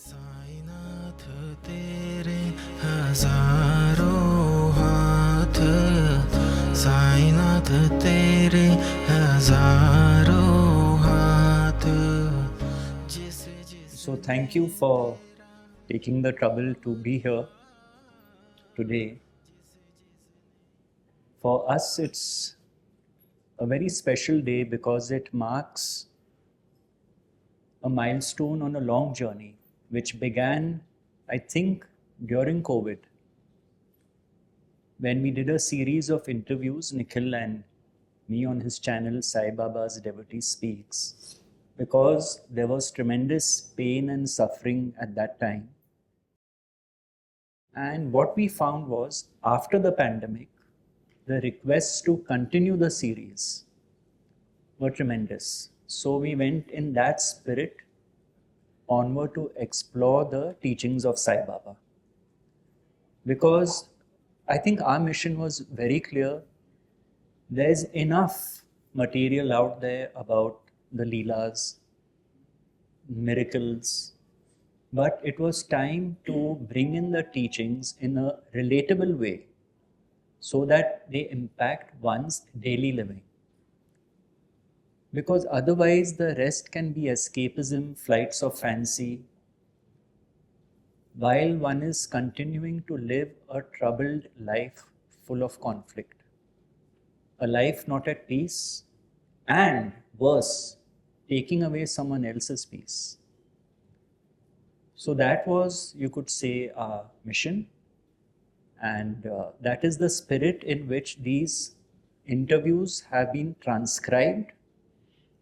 साईनाथ तेरे हजारों हाथ, साईनाथ तेरे हजारों हाथ. So thank you for taking the trouble to be here today. For us, it's a very special day because it marks a milestone on a long journey, which began, I think, during COVID, when we did a series of interviews, Nikhil and me on his channel, Sai Baba's Devotee Speaks, because there was tremendous pain and suffering at that time. And what we found was, after the pandemic, the requests to continue the series were tremendous. So we went in that spirit onward to explore the teachings of Sai Baba. Because I think our mission was very clear. There's enough material out there about the Leelas, miracles, but it was time to bring in the teachings in a relatable way so that they impact one's daily living. Because otherwise the rest can be escapism, flights of fancy, while one is continuing to live a troubled life full of conflict. A life not at peace, and worse, taking away someone else's peace. So that was, you could say, our mission. And that is the spirit in which these interviews have been transcribed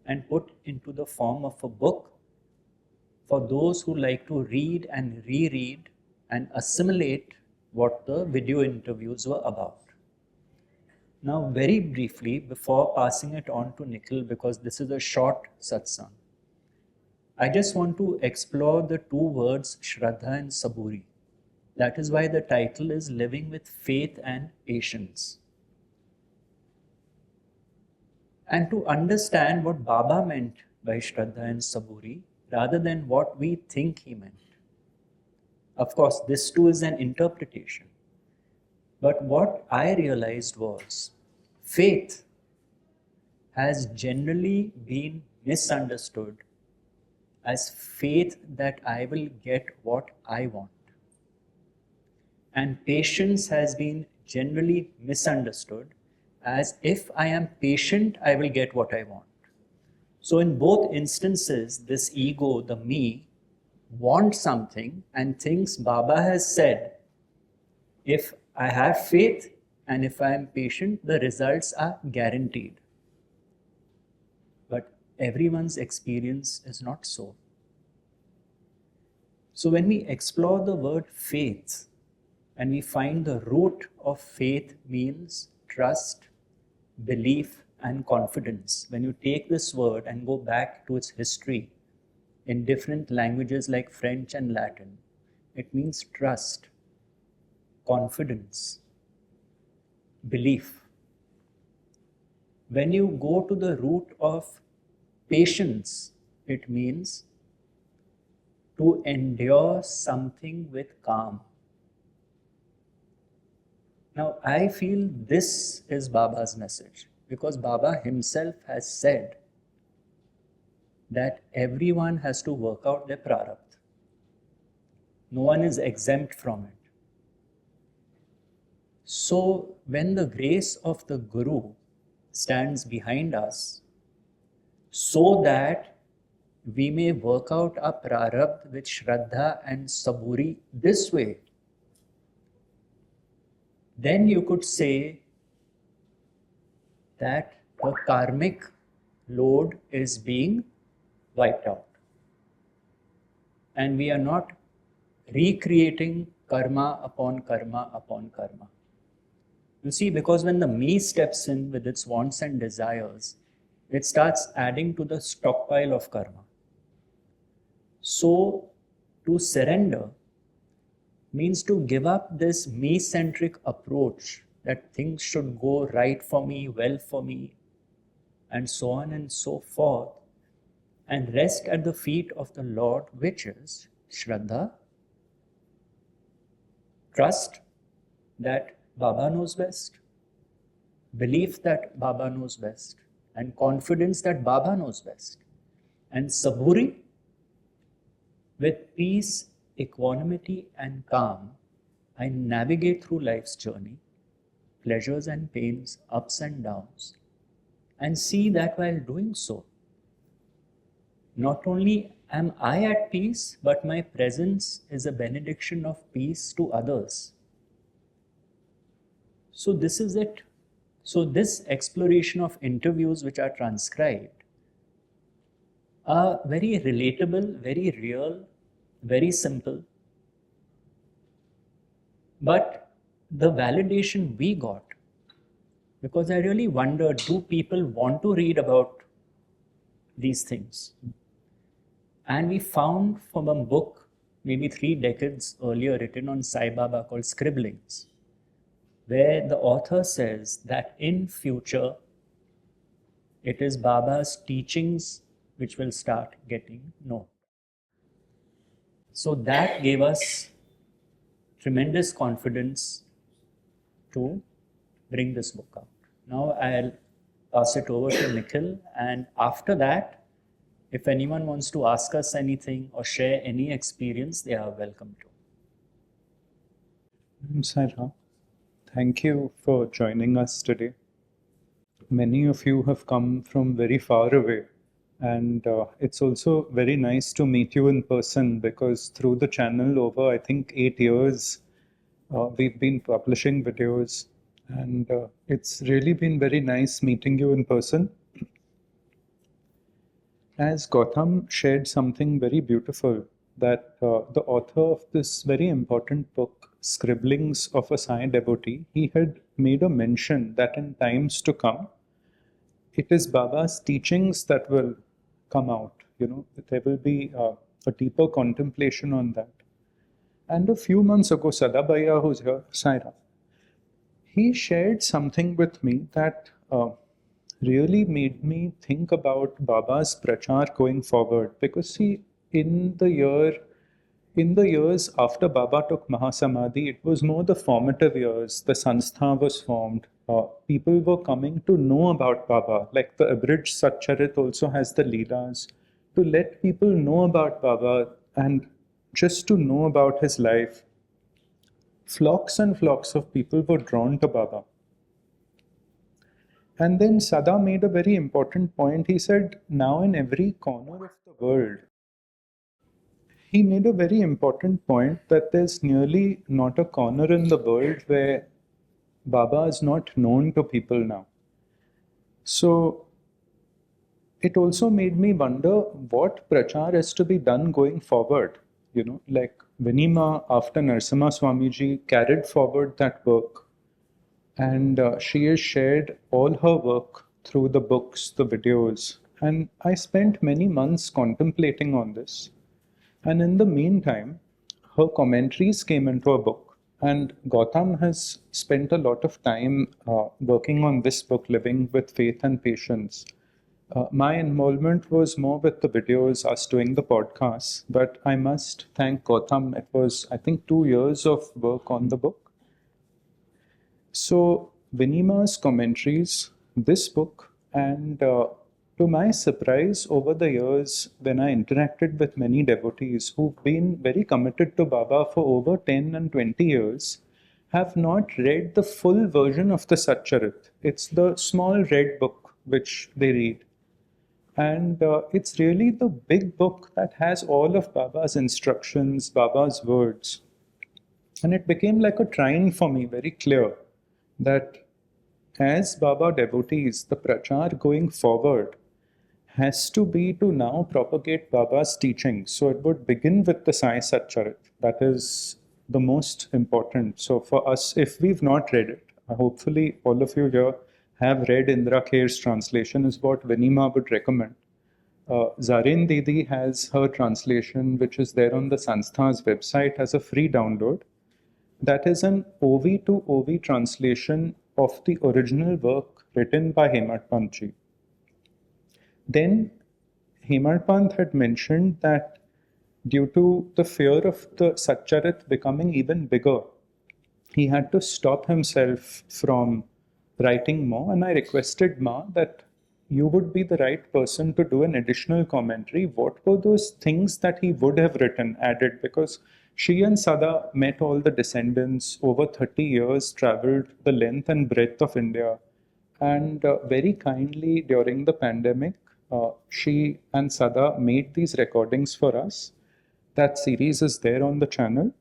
and put into the form of a book for those who like to read and reread and assimilate what the video interviews were about. Now, very briefly, before passing it on to Nikhil, because this is a short satsang, I just want to explore the two words Shraddha and Saburi. That is why the title is Living with Faith and Patience. And to understand what Baba meant by Shraddha and Saburi, rather than what we think he meant. Of course, this too is an interpretation. But what I realized was, faith has generally been misunderstood as faith that I will get what I want. And patience has been generally misunderstood as if I am patient, I will get what I want. So in both instances, this ego, the me, wants something and thinks Baba has said, if I have faith and if I am patient, the results are guaranteed. But everyone's experience is not so. So when we explore the word faith and we find the root of faith means trust, belief, and confidence. When you take this word and go back to its history in different languages like French and Latin, it means trust, confidence, belief. When you go to the root of patience, it means to endure something with calm. Now, I feel this is Baba's message, because Baba himself has said that everyone has to work out their prarabdha. No one is exempt from it. So, when the grace of the Guru stands behind us, so that we may work out our prarabdha with Shraddha and Saburi this way, then you could say that the karmic load is being wiped out. And we are not recreating karma upon karma upon karma. You see, because when the me steps in with its wants and desires, it starts adding to the stockpile of karma. So, to surrender means to give up this me-centric approach that things should go right for me, well for me, and so on and so forth, and rest at the feet of the Lord, which is Shraddha, trust that Baba knows best, belief that Baba knows best, and confidence that Baba knows best. And Saburi, with peace, equanimity, and calm, I navigate through life's journey, pleasures and pains, ups and downs, and see that while doing so, not only am I at peace, but my presence is a benediction of peace to others. So this is it. So this exploration of interviews which are transcribed are very relatable, very real, very simple. But the validation we got, because I really wondered, do people want to read about these things? And we found from a book, maybe 3 decades earlier, written on Sai Baba called Scribblings, where the author says that in future, it is Baba's teachings which will start getting known. So that gave us tremendous confidence to bring this book out. Now I'll pass it over to Nikhil, and after that, if anyone wants to ask us anything or share any experience, they are welcome to. Sai, thank you for joining us today. Many of you have come from very far away, and it's also very nice to meet you in person, because through the channel over, I think, 8 years, we've been publishing videos, and it's really been very nice meeting you in person. As Gautam shared something very beautiful, that the author of this very important book, Scribblings of a Sai Devotee, he had made a mention that in times to come, it is Baba's teachings that will come out. There will be a deeper contemplation on that. And a few months ago, Sadabhaiya, who's here, Saira, he shared something with me that really made me think about Baba's prachar going forward. Because see, in the years after Baba took Mahasamadhi, it was more the formative years. The Sanstha was formed. People were coming to know about Baba. Like the abridged Satcharit also has the Leelas, to let people know about Baba and just to know about his life. Flocks and flocks of people were drawn to Baba. And then Sada made a very important point. He said, now in every corner of the world, he made a very important point that there's nearly not a corner in the world where Baba is not known to people now. So it also made me wonder what prachar is to be done going forward. Like Vinima, after Narasimha Swamiji, carried forward that work. And she has shared all her work through the books, the videos. And I spent many months contemplating on this. And in the meantime, her commentaries came into a book. And Gautam has spent a lot of time working on this book, Living with Faith and Patience. My involvement was more with the videos, us doing the podcasts. But I must thank Gautam. It was, I think, 2 years of work on the book. So, Vinima's commentaries, this book, and to my surprise, over the years, when I interacted with many devotees who've been very committed to Baba for over 10 and 20 years, have not read the full version of the Satcharit. It's the small red book which they read. And it's really the big book that has all of Baba's instructions, Baba's words. And it became like a trine for me, very clear, that as Baba devotees, the prachar going forward has to be to now propagate Baba's teachings. So it would begin with the Sai Satcharit. That is the most important. So for us, if we've not read it, hopefully all of you here have read Indra Kher's translation, is what Vinima would recommend. Zareen Didi has her translation, which is there on the Sanstha's website as a free download. That is an OV to OV translation of the original work written by Hemad Pantji. Then Hemad Pant had mentioned that due to the fear of the Satcharit becoming even bigger, he had to stop himself from writing more. And I requested Ma that you would be the right person to do an additional commentary. What were those things that he would have written, added? Because she and Sada met all the descendants over 30 years, traveled the length and breadth of India. And very kindly during the pandemic, she and Sada made these recordings for us. That series is there on the channel.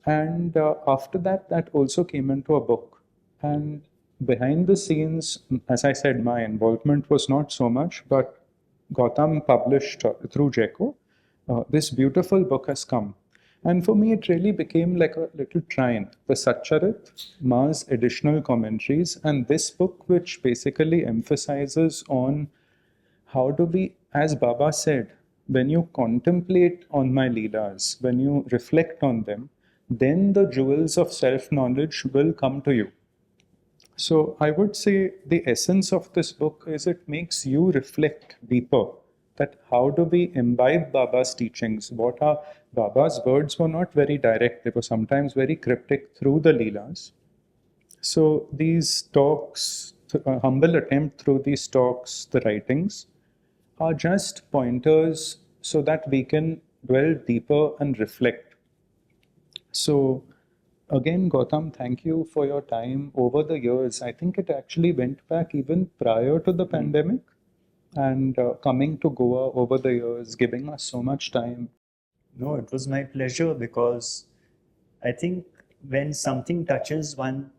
And after that, that also came into a book. And behind the scenes, as I said, my involvement was not so much, but Gautam published through Jeco. This beautiful book has come. And for me, it really became like a little trine. The Satcharit, Ma's additional commentaries, and this book, which basically emphasizes on how do we, as Baba said, when you contemplate on my Leelas, when you reflect on them, then the jewels of self-knowledge will come to you. So I would say the essence of this book is it makes you reflect deeper that how do we imbibe Baba's teachings? What are Baba's words were not very direct, they were sometimes very cryptic through the Leelas. So these talks, a humble attempt through these talks, the writings, are just pointers so that we can dwell deeper and reflect. So again, Gautam, thank you for your time over the years. I think it actually went back even prior to the pandemic, and coming to Goa over the years, giving us so much time. No, it was my pleasure, because I think when something touches one,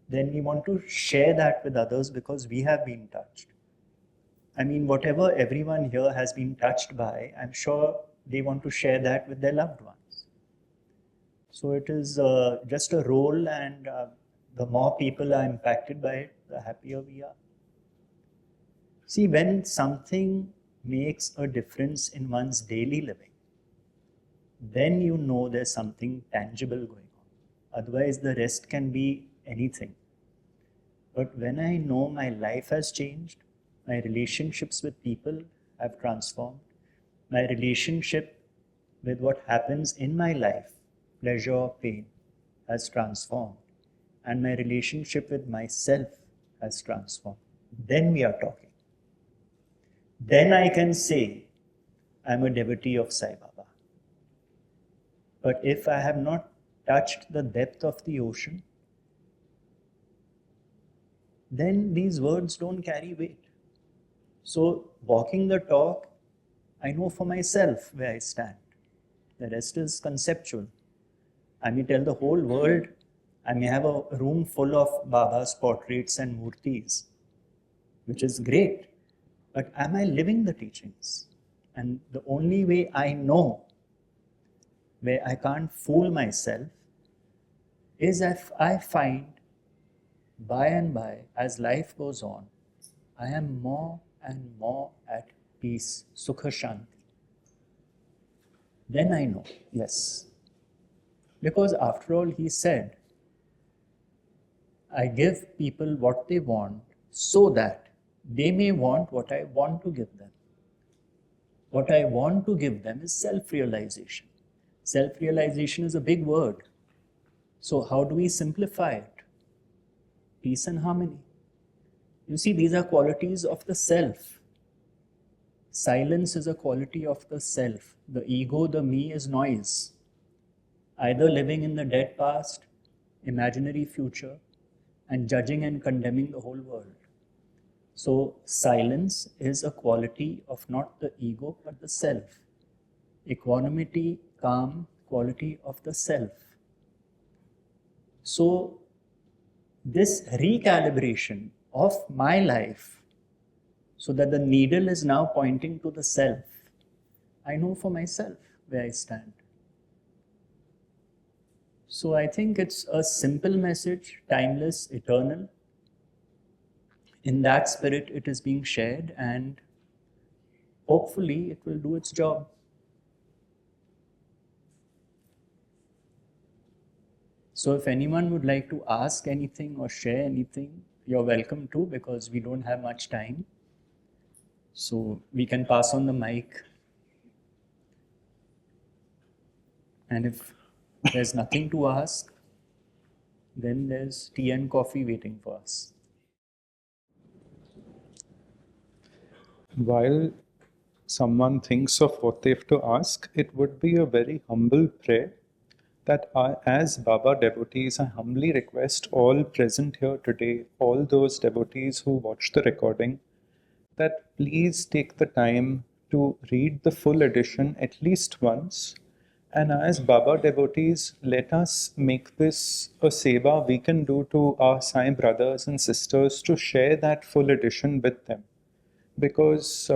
then we want to share that with others because we have been touched. I mean, whatever everyone here has been touched by, I'm sure they want to share that with their loved ones. So it is just a role, and the more people are impacted by it, the happier we are. See, when something makes a difference in one's daily living, then you know there's something tangible going on. Otherwise, the rest can be anything. But when I know my life has changed, my relationships with people have transformed, my relationship with what happens in my life, pleasure or pain, has transformed, and my relationship with myself has transformed, then we are talking. Then I can say I'm a devotee of Sai Baba. But if I have not touched the depth of the ocean, then these words don't carry weight. So walking the talk, I know for myself where I stand. The rest is conceptual. I may tell the whole world, I may have a room full of Baba's portraits and murtis, which is great. But am I living the teachings? And the only way I know where I can't fool myself is if I find by and by, as life goes on, I am more and more at peace, sukha shanti. Then I know, yes. Because after all, he said, I give people what they want so that they may want what I want to give them. What I want to give them is self-realization. Self-realization is a big word. So how do we simplify it? Peace and harmony. You see, these are qualities of the self. Silence is a quality of the self. The ego, the me, is noise. Either living in the dead past, imaginary future, and judging and condemning the whole world. So silence is a quality of not the ego, but the self. Equanimity, calm, quality of the self. So this recalibration of my life, so that the needle is now pointing to the self, I know for myself where I stand. So I think it's a simple message, timeless, eternal. In that spirit, it is being shared, and hopefully it will do its job. So if anyone would like to ask anything or share anything, you're welcome to, because we don't have much time. So we can pass on the mic. And if there's nothing to ask, then there's tea and coffee waiting for us. While someone thinks of what they have to ask, it would be a very humble prayer that as Baba devotees, I humbly request all present here today, all those devotees who watch the recording, that please take the time to read the full edition at least once. And as Baba devotees, let us make this a seva we can do to our Sai brothers and sisters to share that full edition with them. Because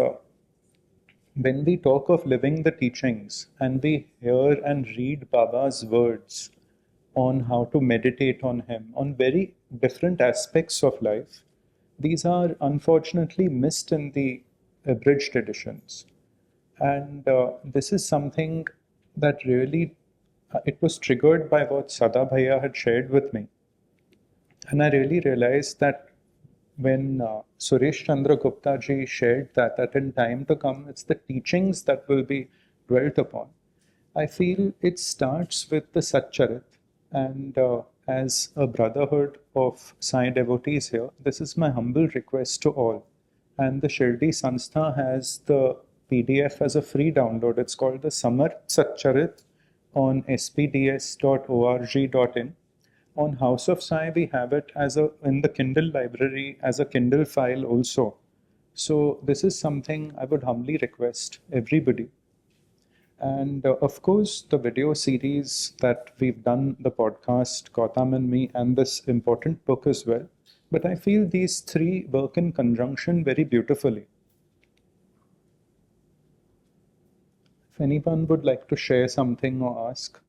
when we talk of living the teachings and we hear and read Baba's words on how to meditate on him, on very different aspects of life, these are unfortunately missed in the abridged editions. And this is something that really, it was triggered by what Sada Bhaiya had shared with me. And I really realized that when Suresh Chandra Gupta ji shared that in time to come, it's the teachings that will be dwelt upon. I feel it starts with the Satcharit, and as a brotherhood of Sai devotees here, this is my humble request to all. And the Shirdi Sanstha has the PDF as a free download. It's called the Samarth Satcharit on spds.org.in. On House of Sai, we have it as in the Kindle library as a Kindle file also. So this is something I would humbly request everybody. And of course, the video series that we've done, the podcast, Gautam and me, and this important book as well. But I feel these three work in conjunction very beautifully. If anyone would like to share something or ask.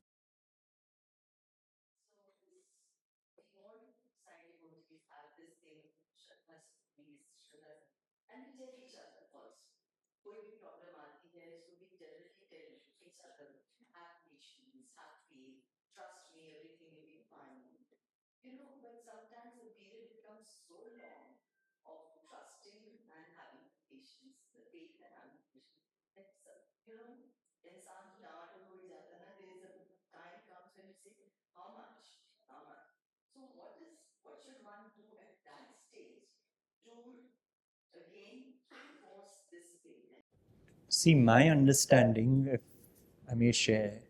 See, my understanding, if I may share,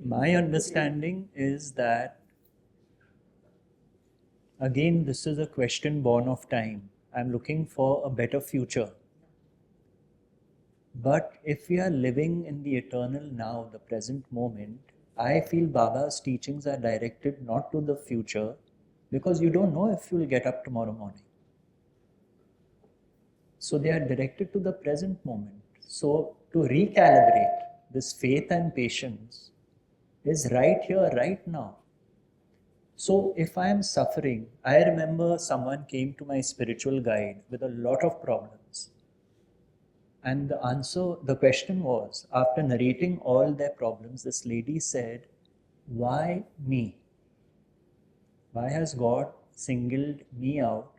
my understanding is that, again, this is a question born of time. I'm looking for a better future. But if we are living in the eternal now, the present moment, I feel Baba's teachings are directed not to the future, because you don't know if you'll get up tomorrow morning. So they are directed to the present moment. So to recalibrate this faith and patience is right here, right now. So if I am suffering, I remember someone came to my spiritual guide with a lot of problems. And the question was, after narrating all their problems, this lady said, why me? Why has God singled me out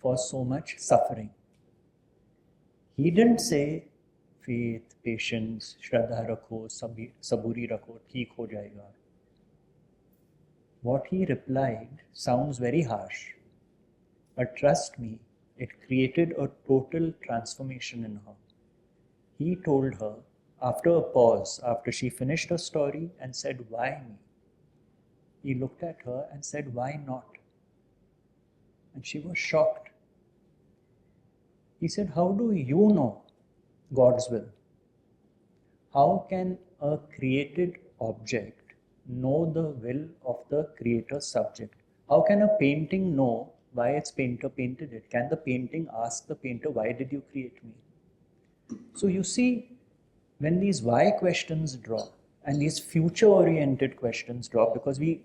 for so much suffering? He didn't say, faith, patience, Shraddha rakho, Saburi rakho, theek ho jayega. What he replied sounds very harsh, but trust me, it created a total transformation in her. He told her, after a pause, after she finished her story and said, why me? He looked at her and said, why not? And she was shocked. He said, how do you know God's will? How can a created object know the will of the creator subject? How can a painting know why its painter painted it? Can the painting ask the painter, why did you create me? So you see, when these why questions drop and these future-oriented questions drop, because we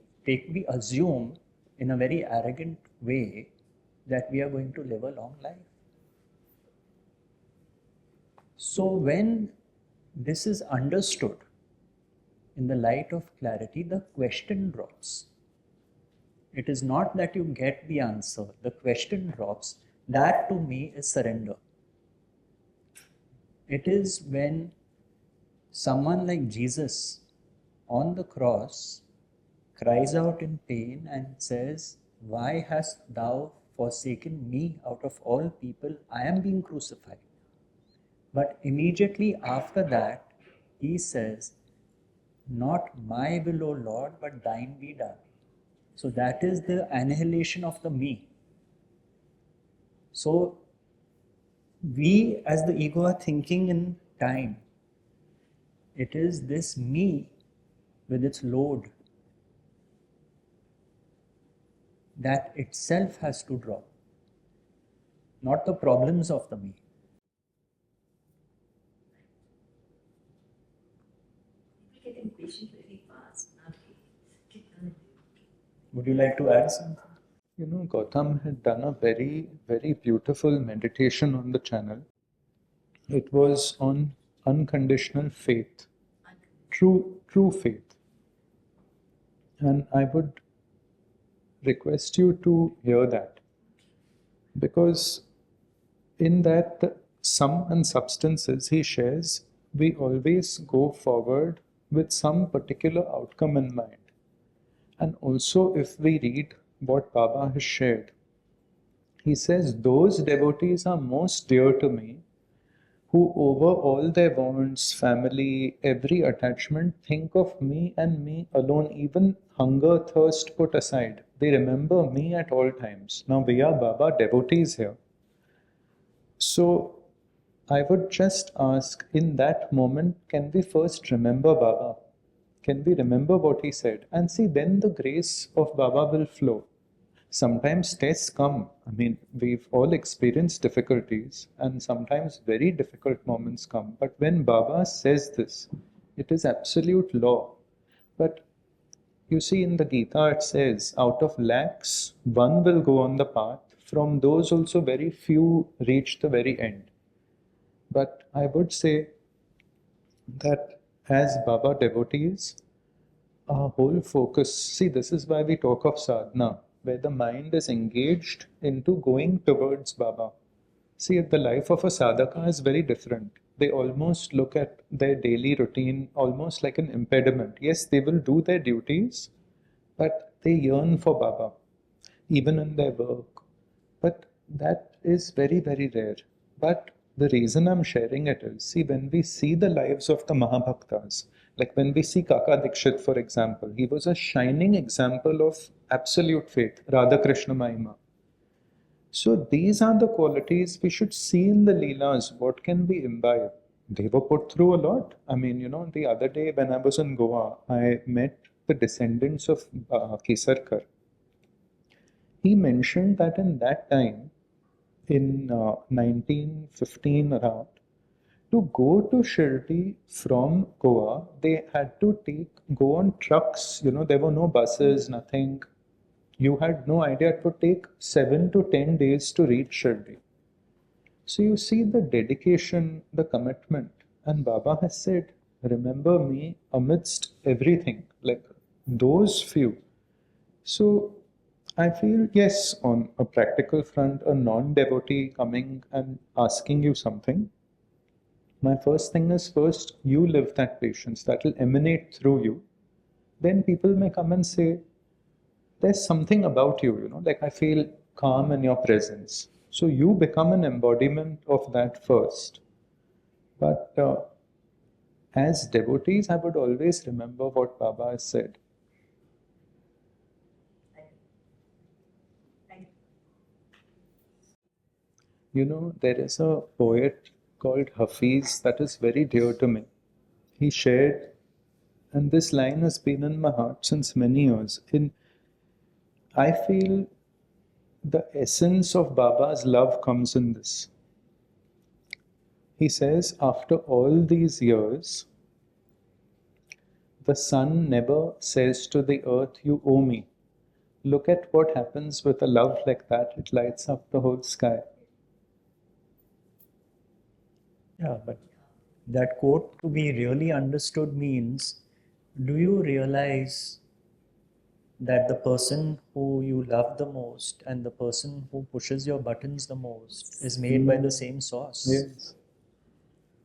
assume in a very arrogant way that we are going to live a long life. So when this is understood in the light of clarity, the question drops. It is not that you get the answer, the question drops. That to me is surrender. It is when someone like Jesus on the cross cries out in pain and says, "Why hast thou forsaken me out of all people? I am being crucified." But immediately after that, he says, "Not my will, O Lord, but thine be done." So that is the annihilation of the me. So we as the ego are thinking in time. It is this me with its load that itself has to drop, not the problems of the me. People get impatient very fast. Would you like to add something? You know, Gautam had done a very, very beautiful meditation on the channel. It was on unconditional faith, true faith. And I would request you to hear that, because in that sum and substances he shares, we always go forward with some particular outcome in mind. And also, if we read what Baba has shared, he says, those devotees are most dear to me who, over all their wants, family, every attachment, think of me and me alone, even hunger, thirst put aside. They remember me at all times. Now, we are Baba devotees here. So, I would just ask, in that moment, can we first remember Baba? Can we remember what he said? And see, then the grace of Baba will flow. Sometimes tests come. I mean, we've all experienced difficulties, and sometimes very difficult moments come. But when Baba says this, it is absolute law. But you see, in the Gita, it says, out of lakhs, one will go on the path. From those, also, very few reach the very end. But I would say that as Baba devotees, our whole focus, see, this is why we talk of sadhana, where the mind is engaged into going towards Baba. See, the life of a sadhaka is very different. They almost look at their daily routine almost like an impediment. Yes, they will do their duties, but they yearn for Baba, even in their work. But that is very, very rare. But the reason I'm sharing it is, see, when we see the lives of the Mahabhaktas, like when we see Kaka Dikshit, for example, he was a shining example of absolute faith, Radha Krishna Mahima. So these are the qualities we should see in the Leelas. What can we imbibe? They were put through a lot. I mean, you know, the other day when I was in Goa, I met the descendants of Kesarkar. He mentioned that in that time, in 1915 around, to go to Shirdi from Goa, they had to go on trucks. You know, there were no buses, nothing. You had no idea. It would take 7 to 10 days to reach Shirdi. So you see the dedication, the commitment. And Baba has said, remember me amidst everything, like those few. So I feel, yes, on a practical front, a non-devotee coming and asking you something, my first thing is, first you live that patience, that will emanate through you. Then people may come and say, there's something about you, you know, like I feel calm in your presence. So you become an embodiment of that first. But as devotees, I would always remember what Baba has said. You know, there is a poet called Hafiz that is very dear to me. He shared, and this line has been in my heart since many years. I feel the essence of Baba's love comes in this. He says, after all these years, the sun never says to the earth, you owe me. Look at what happens with a love like that. It lights up the whole sky. Yeah, but that quote to be really understood means, do you realize that the person who you love the most and the person who pushes your buttons the most is made by the same source? Yes.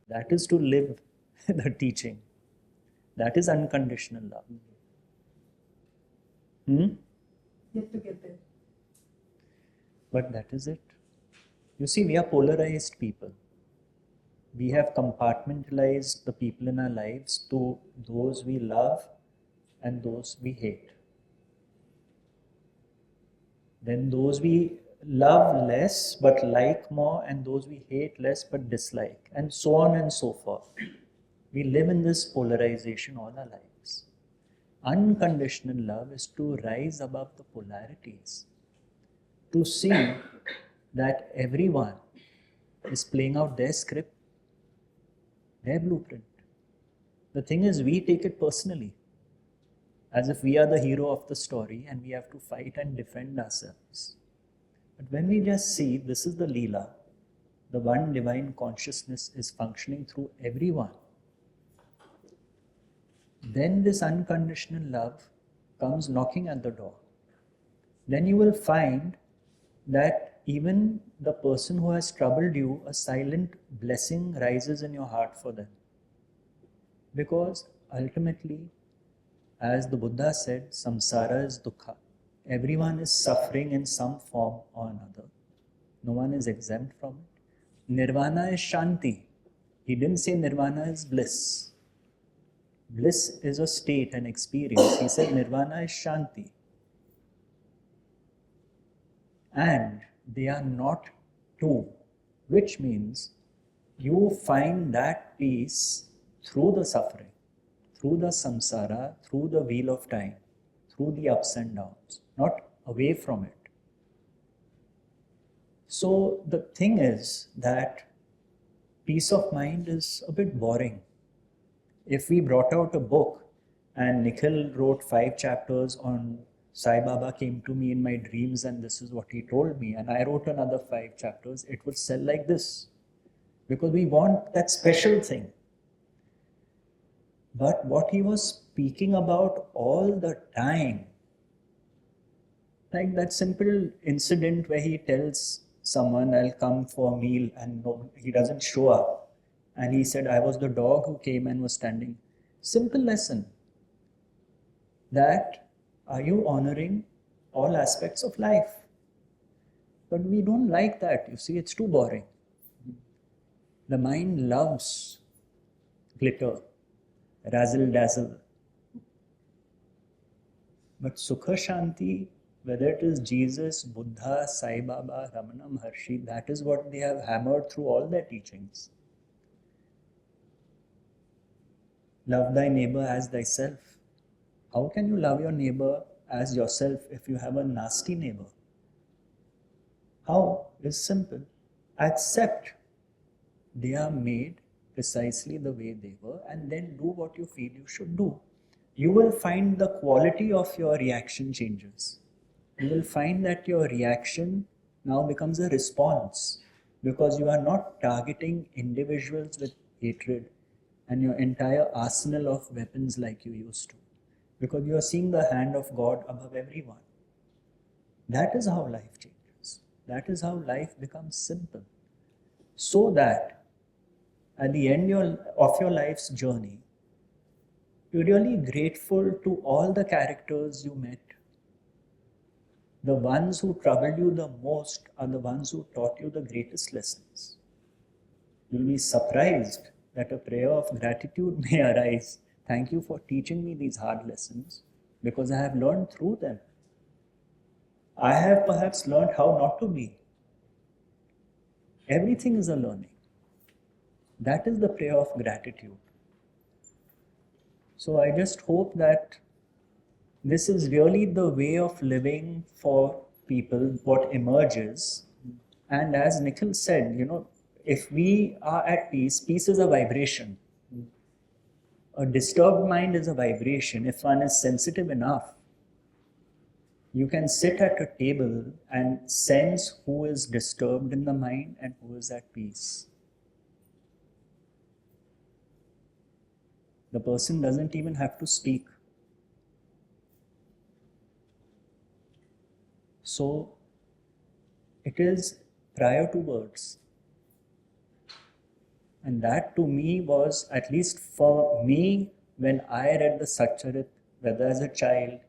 That is to live the teaching. That is unconditional love. Yet to get there. But that is it. You see, we are polarized people. We have compartmentalized the people in our lives to those we love and those we hate. Then those we love less but like more, and those we hate less but dislike, and so on and so forth. We live in this polarization all our lives. Unconditional love is to rise above the polarities, to see that everyone is playing out their script, their blueprint. The thing is, we take it personally, as if we are the hero of the story and we have to fight and defend ourselves. But when we just see this is the Leela, the one divine consciousness is functioning through everyone, then this unconditional love comes knocking at the door. Then you will find that even the person who has troubled you, a silent blessing rises in your heart for them. Because ultimately, as the Buddha said, samsara is dukkha. Everyone is suffering in some form or another. No one is exempt from it. Nirvana is shanti. He didn't say nirvana is bliss. Bliss is a state, an experience. He said nirvana is shanti. And they are not two, which means you find that peace through the suffering, through the samsara, through the wheel of time, through the ups and downs, not away from it. So the thing is that peace of mind is a bit boring. If we brought out a book and Nikhil wrote 5 chapters on Sai Baba came to me in my dreams and this is what he told me, and I wrote another 5 chapters, it would sell like this. Because we want that special thing. But what he was speaking about all the time, like that simple incident where he tells someone, I'll come for a meal, and no, he doesn't show up. And he said, I was the dog who came and was standing. Simple lesson. That are you honoring all aspects of life? But we don't like that. You see, it's too boring. The mind loves glitter, razzle dazzle. But Sukha Shanti, whether it is Jesus, Buddha, Sai Baba, Ramana Maharshi, that is what they have hammered through all their teachings. Love thy neighbor as thyself. How can you love your neighbor as yourself if you have a nasty neighbor? How? It's simple. Accept they are made precisely the way they were, and then do what you feel you should do. You will find the quality of your reaction changes. You will find that your reaction now becomes a response, because you are not targeting individuals with hatred and your entire arsenal of weapons like you used to, because you are seeing the hand of God above everyone. That is how life changes. That is how life becomes simple. So that at the end of your life's journey, you're really grateful to all the characters you met. The ones who troubled you the most are the ones who taught you the greatest lessons. You'll be surprised that a prayer of gratitude may arise. Thank you for teaching me these hard lessons, because I have learned through them. I have perhaps learned how not to be. Everything is a learning. That is the prayer of gratitude. So I just hope that this is really the way of living for people, what emerges. And as Nikhil said, if we are at peace, peace is a vibration. A disturbed mind is a vibration. If one is sensitive enough, you can sit at a table and sense who is disturbed in the mind and who is at peace. The person doesn't even have to speak. So it is prior to words. And that to me was, at least for me, when I read the Satcharit, whether as a child,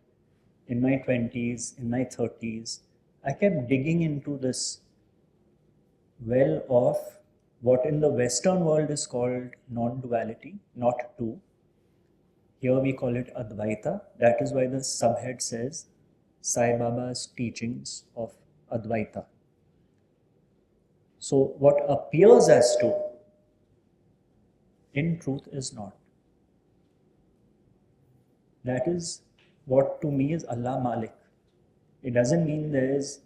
in my 20s, in my 30s, I kept digging into this well of what in the Western world is called non-duality, not two. Here we call it Advaita. That is why the subhead says Sai Baba's teachings of Advaita. So what appears as two, in truth is not. That is what to me is Allah Malik. It doesn't mean there is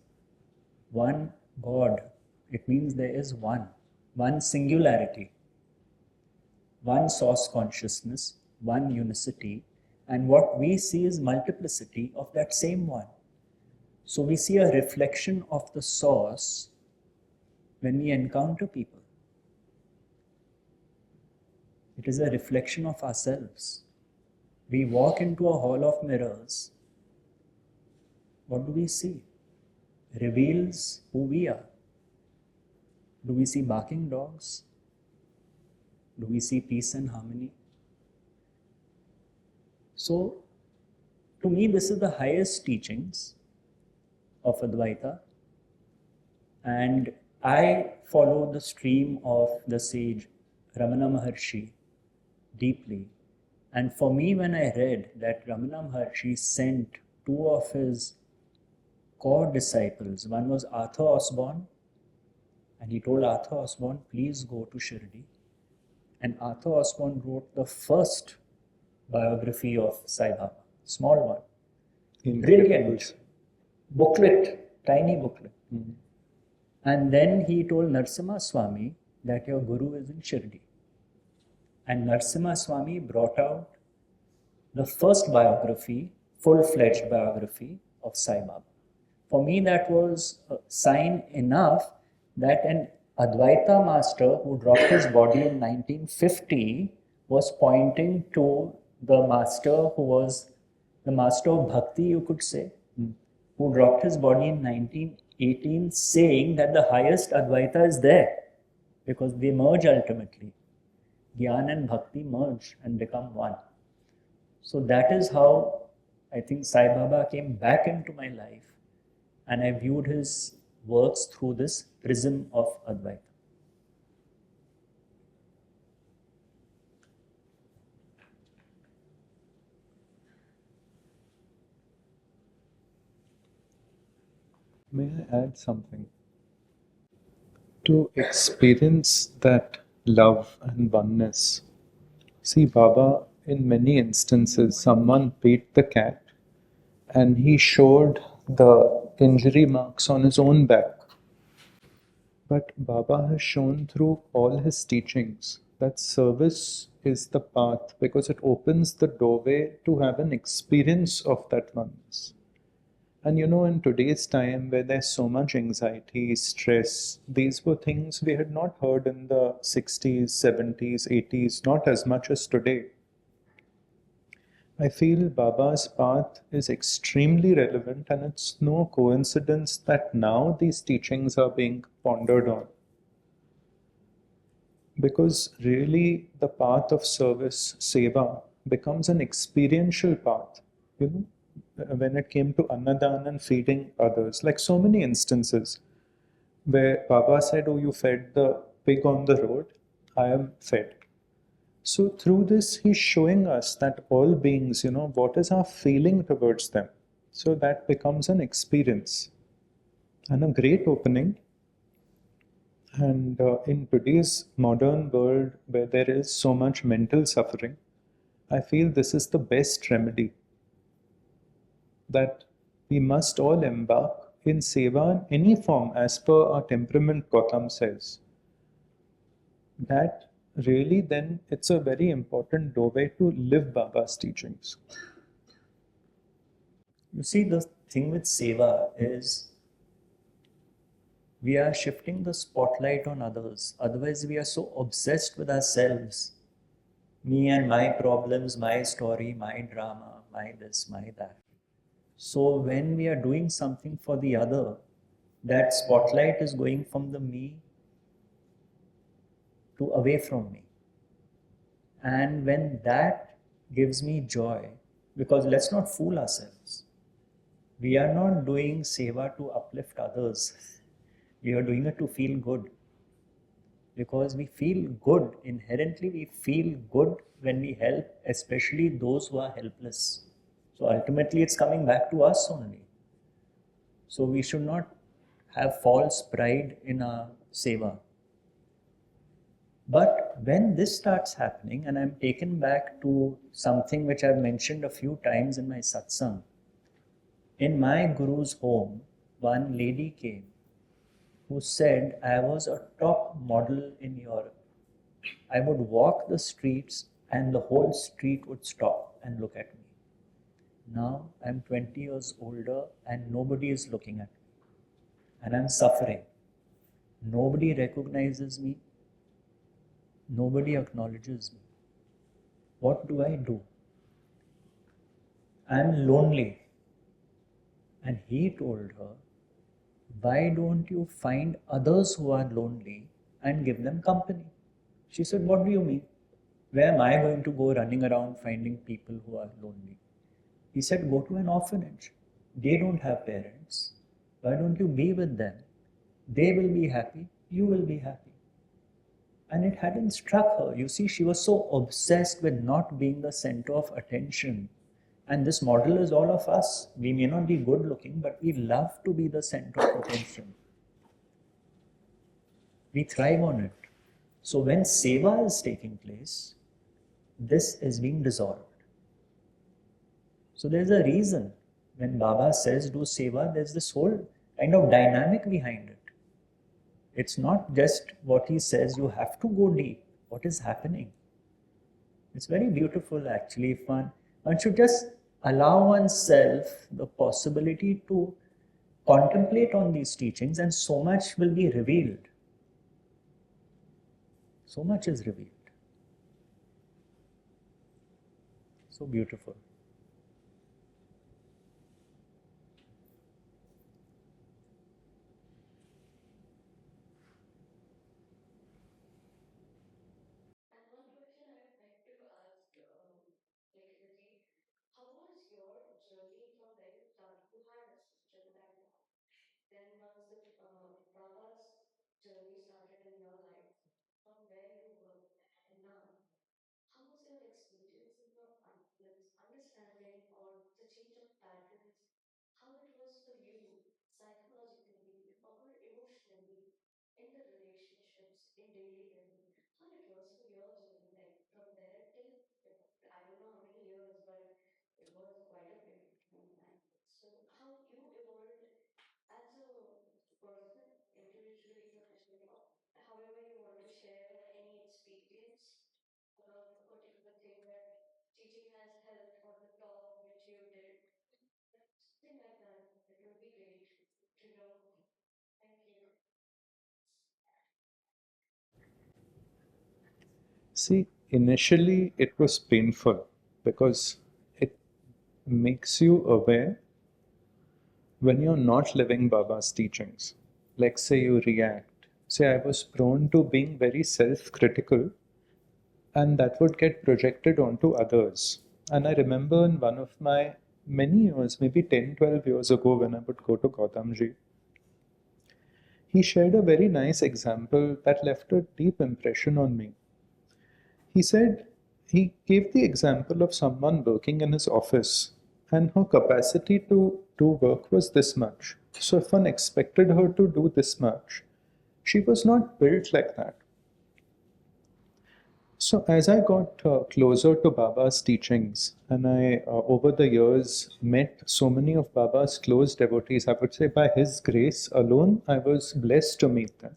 one God. It means there is one singularity, one source consciousness, one unicity, and what we see is multiplicity of that same one. So we see a reflection of the source when we encounter people. It is a reflection of ourselves. We walk into a hall of mirrors. What do we see? Reveals who we are. Do we see barking dogs? Do we see peace and harmony? So, to me, this is the highest teachings of Advaita. And I follow the stream of the sage Ramana Maharshi deeply. And for me, when I read that Ramana Maharshi sent two of his core disciples, one was Arthur Osborne, and he told Arthur Osborne, please go to Shirdi. And Arthur Osborne wrote the first biography of Sai Baba, small one, brilliant booklet, tiny booklet. Mm-hmm. And then he told Narasimha Swami that your guru is in Shirdi. And Narasimha Swami brought out the first biography, full-fledged biography of Sai Baba. For me, that was a sign enough that an Advaita master who dropped his body in 1950 was pointing to the master who was the master of bhakti, you could say, who dropped his body in 1918, saying that the highest Advaita is there because they merge ultimately. Gyan and bhakti merge and become one. So that is how I think Sai Baba came back into my life, and I viewed his works through this prism of Advaita. May I add something? To experience that love and oneness, see, Baba, in many instances, someone beat the cat and he showed the injury marks on his own back. But Baba has shown through all his teachings that service is the path because it opens the doorway to have an experience of that oneness. And in today's time where there's so much anxiety, stress, these were things we had not heard in the 60s, 70s, 80s, not as much as today. I feel Baba's path is extremely relevant, and it's no coincidence that now these teachings are being pondered on. Because really the path of service, Seva, becomes an experiential path. When it came to Annadan and feeding others, like so many instances where Baba said, oh, you fed the pig on the road, I am fed. So through this, he's showing us that all beings, what is our feeling towards them? So that becomes an experience and a great opening. And in today's modern world where there is so much mental suffering, I feel this is the best remedy. That we must all embark in Seva in any form as per our temperament, Gautam says. That really then it's a very important doorway to live Baba's teachings. You see, the thing with Seva is we are shifting the spotlight on others. Otherwise, we are so obsessed with ourselves. Me and my problems, my story, my drama, my this, my that. So when we are doing something for the other, that spotlight is going from the me to away from me. And when that gives me joy, because let's not fool ourselves. We are not doing seva to uplift others. We are doing it to feel good. Because we feel good, inherently we feel good when we help, especially those who are helpless. So ultimately it's coming back to us only. So we should not have false pride in our seva. But when this starts happening, and I'm taken back to something which I've mentioned a few times in my satsang. In my guru's home, one lady came who said I was a top model in Europe. I would walk the streets and the whole street would stop and look at me. Now I'm 20 years older and nobody is looking at me. And I'm suffering. Nobody recognizes me. Nobody acknowledges me. What do I do? I'm lonely. And he told her, why don't you find others who are lonely and give them company? She said, what do you mean? Where am I going to go running around finding people who are lonely? He said, go to an orphanage. They don't have parents. Why don't you be with them? They will be happy. You will be happy. And it hadn't struck her. You see, she was so obsessed with not being the center of attention. And this model is all of us. We may not be good looking, but we love to be the center of attention. We thrive on it. So when seva is taking place, this is being dissolved. So there's a reason when Baba says do seva, there's this whole kind of dynamic behind it. It's not just what he says, you have to go deep. What is happening? It's very beautiful actually. If one should just allow oneself the possibility to contemplate on these teachings, and so much will be revealed. So much is revealed. So beautiful. And one question I would like to ask, Nikhilji, how was your journey from where you started? You had a sister that then once the Baba's journey started in your life, from where you were and now, how was your experiences of understanding or the change of patterns? How it was for you psychologically or emotionally in the relationships in daily living? How it was for your journey, like from there till I don't know how many years, but it was quite a bit. So how you evolved as a person, individually, professionally, or however you want to share any experience about a particular thing that teaching has helped on the talk which you did, something like that. It would be great to know. Thank you. See, initially it was painful because it makes you aware when you're not living Baba's teachings. Like, say, you react. Say, I was prone to being very self critical, and that would get projected onto others. And I remember in one of my many years, maybe 10, 12 years ago, when I would go to Gautamji, he shared a very nice example that left a deep impression on me. He said, he gave the example of someone working in his office, and her capacity to do work was this much. So if one expected her to do this much, she was not built like that. So as I got closer to Baba's teachings, and I over the years met so many of Baba's close devotees, I would say by his grace alone, I was blessed to meet them.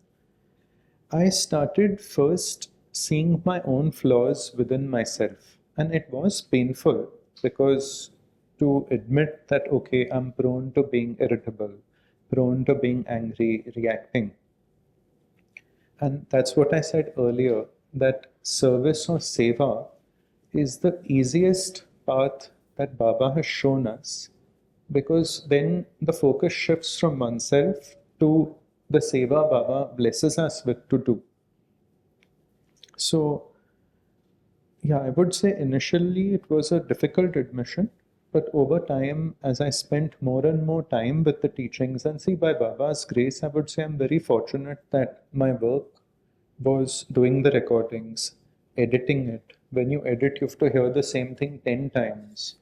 I started first seeing my own flaws within myself, and it was painful because to admit that, okay, I'm prone to being irritable, prone to being angry, reacting. And that's what I said earlier, that service or seva is the easiest path that Baba has shown us, because then the focus shifts from oneself to the seva Baba blesses us with to do. So, yeah, I would say initially it was a difficult admission, but over time, as I spent more and more time with the teachings, and see, by Baba's grace, I would say I'm very fortunate that my work was doing the recordings, editing it. When you edit, you have to hear the same thing 10 times.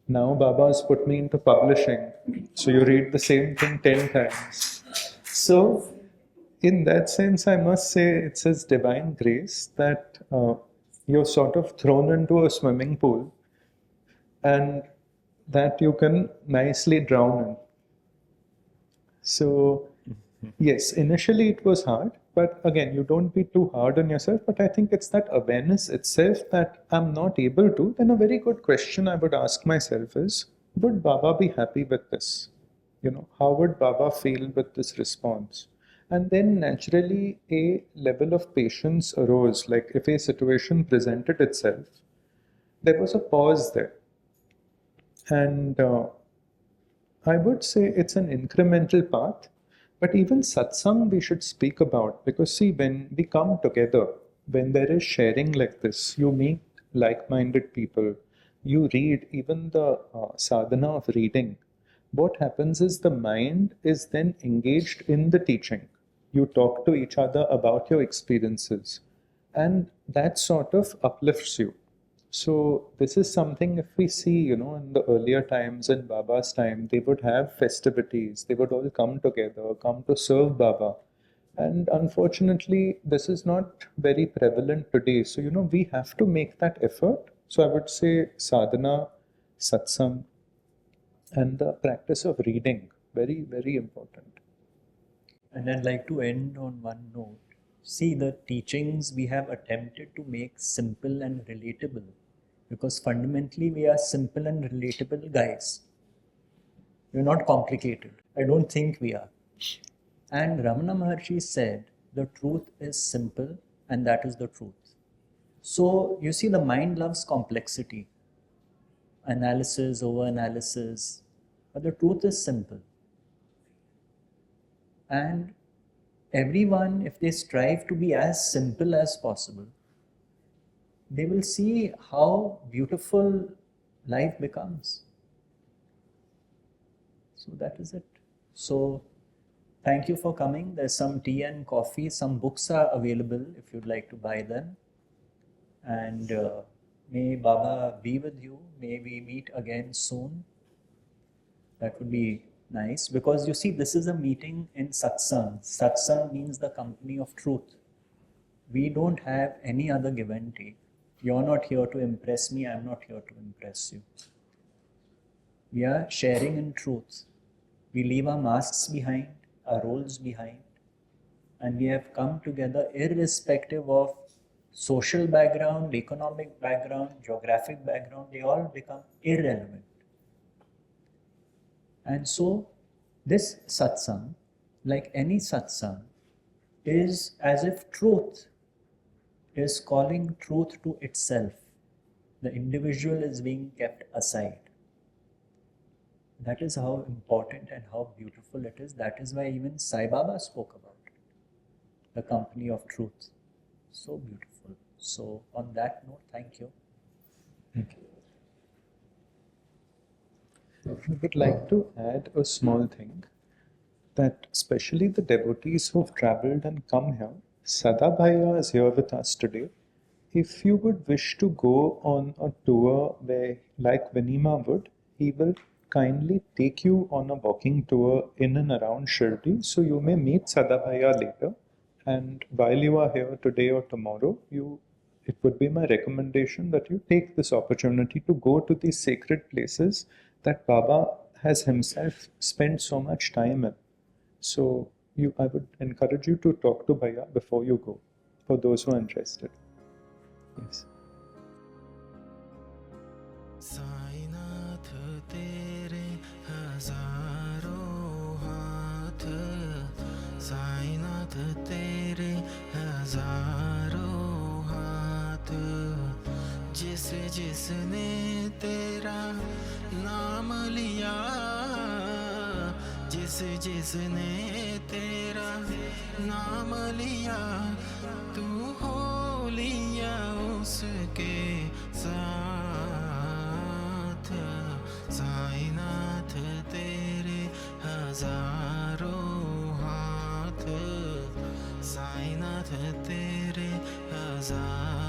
Now Baba's put me into publishing, so you read the same thing 10 times. So, in that sense, I must say it's His divine grace that you're sort of thrown into a swimming pool and that you can nicely drown in. So, yes, initially it was hard, but again, you don't be too hard on yourself. But I think it's that awareness itself that I'm not able to. Then a very good question I would ask myself is, would Baba be happy with this? How would Baba feel with this response? And then naturally a level of patience arose. Like if a situation presented itself, there was a pause there. And I would say it's an incremental path. But even satsang we should speak about, because see, when we come together, when there is sharing like this, you meet like-minded people, you read even the sadhana of reading. What happens is the mind is then engaged in the teaching. You talk to each other about your experiences, and that sort of uplifts you. So this is something, if we see, in the earlier times, in Baba's time, they would have festivities, they would all come together, come to serve Baba. And unfortunately, this is not very prevalent today. So, we have to make that effort. So I would say sadhana, satsang, and the practice of reading, very, very important. And I'd like to end on one note. See, the teachings we have attempted to make simple and relatable, because fundamentally we are simple and relatable guys. We're not complicated. I don't think we are. And Ramana Maharshi said, the truth is simple and that is the truth. So, you see, the mind loves complexity, analysis, over-analysis, but the truth is simple. And everyone, if they strive to be as simple as possible, they will see how beautiful life becomes. So that is it. So thank you for coming. There's some tea and coffee. Some books are available if you'd like to buy them. And may Baba be with you. May we meet again soon. That would be nice, because you see, this is a meeting in satsang. Satsang means the company of truth. We don't have any other give and take. You're not here to impress me, I'm not here to impress you. We are sharing in truth. We leave our masks behind, our roles behind, and we have come together irrespective of social background, economic background, geographic background. They all become irrelevant. And so this satsang, like any satsang, is as if truth is calling truth to itself. The individual is being kept aside. That is how important and how beautiful it is. That is why even Sai Baba spoke about it. The company of truth. So beautiful. So on that note, thank you. Thank you. I would like to add a small thing, that especially the devotees who've traveled and come here, Sada Bhaiya is here with us today. If you would wish to go on a tour where, like Vinima would, he will kindly take you on a walking tour in and around Shirdi. So you may meet Sada Bhaiya later. And while you are here today or tomorrow, it would be my recommendation that you take this opportunity to go to these sacred places that Baba has himself spent so much time in. So I would encourage you to talk to Bhaiya before you go, for those who are interested. Yes. Sainath तेरे हजारों हाथ, साईनाथ तेरे हजारों हाथ, जिसने तेरा नाम लिया, जिसने तेरा नाम लिया, तू हो लिया उसके साथ। साईनाथ तेरे हजारों हाथ, साईनाथ तेरे हजार